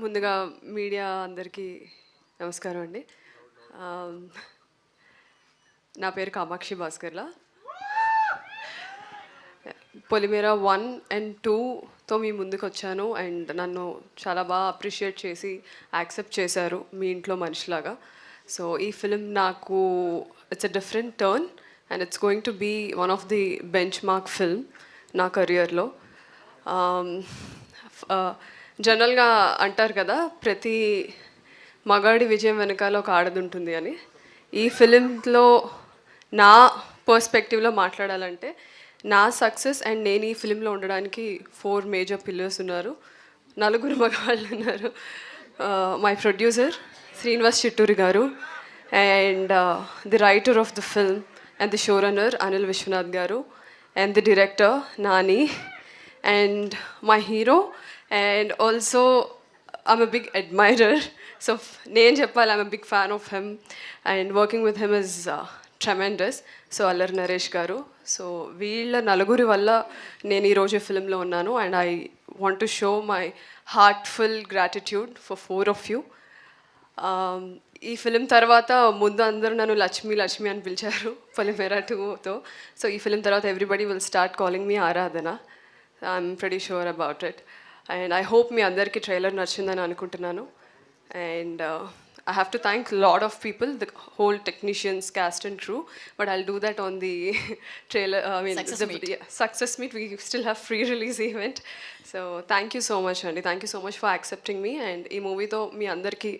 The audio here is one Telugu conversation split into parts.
ముందుగా మీడియా అందరికీ నమస్కారం అండి. నా పేరు కామాక్షి భాస్కర్లా. పొలిమేర 1 and 2తో మీ ముందుకు వచ్చాను అండ్ నన్ను చాలా బాగా అప్రిషియేట్ చేసి యాక్సెప్ట్ చేశారు మీ ఇంట్లో మనిషిలాగా. సో ఈ ఫిలిం నాకు it's a different turn and it's going to be one of the benchmark film నా కెరియర్లో. జనరల్గా అంటారు కదా, ప్రతి మగాడి విజయం వెనకాల ఒక ఆడది ఉంటుంది అని. ఈ ఫిలింలో నా పర్స్పెక్టివ్లో మాట్లాడాలంటే నా సక్సెస్ అండ్ నేను ఈ ఫిలింలో ఉండడానికి 4 మేజర్ పిల్లర్స్ ఉన్నారు. 4 మగవాళ్ళు ఉన్నారు. మై ప్రొడ్యూసర్ శ్రీనివాస్ చిట్టూరి గారు and the writer of the film and the showrunner Anil Vishwanath గారు and the director Nani and my hero, and also I'm a big admirer. So నేను చెప్పాలి, I'm a big fan of him and working with him is tremendous. So Allari Naresh గారు. సో వీళ్ళ నలుగురి వల్ల నేను ఈరోజు ఫిల్మ్లో ఉన్నాను and I want to show my heartful gratitude for 4 of you. ఈ ఫిలిం తర్వాత ముందు అందరూ నన్ను లక్ష్మి లక్ష్మి అని పిలిచారు పొలిమేర 2తో. సో ఈ ఫిలిం తర్వాత everybody will start calling me Aaradhana. I'm pretty sure about it and I hope మీ అందరికీ ట్రైలర్ నచ్చిందని అనుకుంటున్నాను. And I have to thank a lot of people, the whole technicians, cast and crew, but I'll do that on the trailer, success meet. We still have free release event. So thank you so much Andy, thank you so much for accepting me and ee movie tho మీ అందరికీ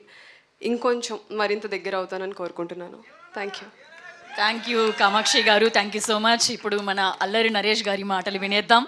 ఇంకొంచెం మరింత దగ్గర అవుతానని కోరుకుంటున్నాను. థ్యాంక్ యూ కామాక్షి గారు, థ్యాంక్ యూ సో మచ్. ఇప్పుడు మన అల్లరి నరేష్ గారి మాటలు వినేద్దాం.